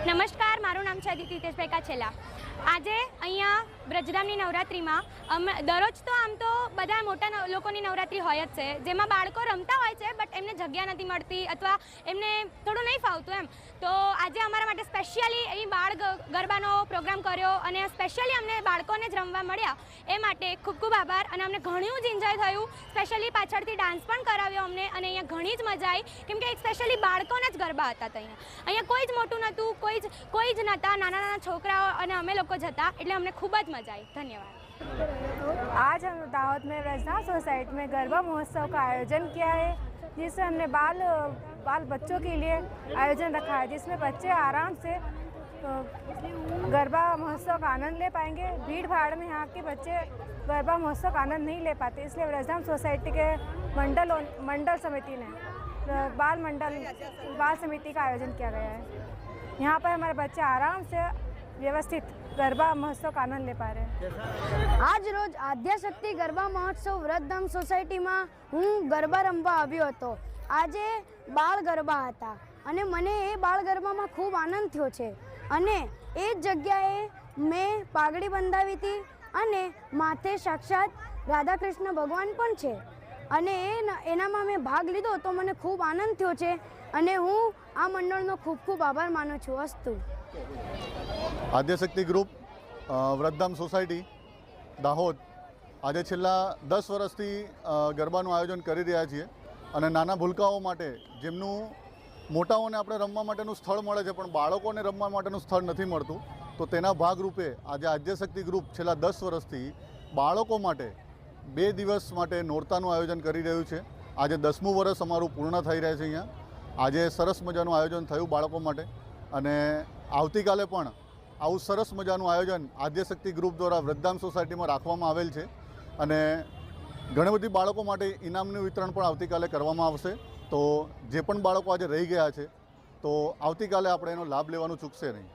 નમસ્કાર, મારું નામ છે અદિતિ હિતેશભાઈ કાછેલા। આજે અહીંયા વ્રજધામની નવરાત્રિમાં દરરોજ તો આમ તો બધા મોટા લોકોની નવરાત્રિ હોય જ છે, જેમાં બાળકો રમતા હોય છે, બટ એમને જગ્યા નથી મળતી અથવા એમને થોડું નહીં ફાવતું એમ। તો આજે અમારા માટે સ્પેશિયલી અહીં બાળ ગરબાનો પ્રોગ્રામ કર્યો અને સ્પેશિયલી અમને બાળકોને જ રમવા મળ્યા, એ માટે ખૂબ ખૂબ આભાર। અને અમને ઘણું જ એન્જોય થયું, સ્પેશિયલી પાછળથી ડાન્સ પણ કરાવ્યો અમને અને અહીંયા ઘણી જ મજા આવી, કેમકે એક સ્પેશિયલી બાળકોના જ ગરબા હતા। અહીંયા કોઈ જ મોટું નહોતું, કોઈ જ નહોતા, નાના છોકરાઓ અને અમે લોકો જ હતા, એટલે અમને ખૂબ જ मजा आई। धन्यवाद। आज हम दाहोद में व्रजधाम सोसाइटी में गरबा महोत्सव का आयोजन किया है, जिसमें हमने बाल बच्चों के लिए आयोजन रखा है, जिसमें बच्चे आराम से गरबा महोत्सव का आनंद ले पाएंगे। भीड़ भाड़ में यहाँ के बच्चे गरबा महोत्सव का आनंद नहीं ले पाते, इसलिए व्रजधाम सोसाइटी के मंडल समिति ने बाल समिति का आयोजन किया गया है। यहाँ पर हमारे बच्चे आराम से व्यवस्थित गरबा महोत्सव का आनंद ले पा रहे हैं। आज रोज आद्याशक्ति गरबा महोत्सव व्रजधाम सोसायटीમાં હું ગરબા રમવા આવ્યો હતો। આજે બાળ ગરબા હતા અને મને એ બાળ ગરબામાં ખૂબ આનંદ થયો છે અને એ જ જગ્યાએ મેં પાઘડી બંધાવી હતી અને માથે સાક્ષાત રાધા કૃષ્ણ ભગવાન પણ છે અને એનામાં મેં ભાગ લીધો તો મને ખૂબ આનંદ થયો છે અને હું આ મંડળનો ખૂબ ખૂબ આભાર માનું છું। અસ્તુ। આદ્યશક્તિ ગ્રુપ વ્રજધામ સોસાયટી દાહોદ આજે છેલ્લા 10 વર્ષથી ગરબાનું આયોજન કરી રહ્યા છીએ અને નાના ભૂલકાઓ માટે જેમનું મોટાઓને આપણે રમવા માટેનું સ્થળ મળે છે પણ બાળકોને રમવા માટેનું સ્થળ નથી મળતું, તો તેના ભાગરૂપે આજે આદ્યશક્તિ ગ્રુપ છેલ્લા 10 વર્ષથી બાળકો માટે 2 દિવસ માટે નોરતાનું આયોજન કરી રહ્યું છે। આજે 10મું વર્ષ અમારું પૂર્ણ થઈ રહ્યા છે। અહીંયા આજે સરસ મજાનું આયોજન થયું બાળકો માટે અને આવતીકાલે પણ આવું સરસ મજાનું આયોજન આદ્યશક્તિ ગ્રુપ દ્વારા વ્રજધામ સોસાયટીમાં રાખવામાં આવેલ છે અને ઘણી બધી બાળકો માટે ઇનામનું વિતરણ પણ આવતીકાલે કરવામાં આવશે। તો જે પણ બાળકો આજે રહી ગયા છે તો આવતીકાલે આપણે એનો લાભ લેવાનું ચૂકશે નહીં।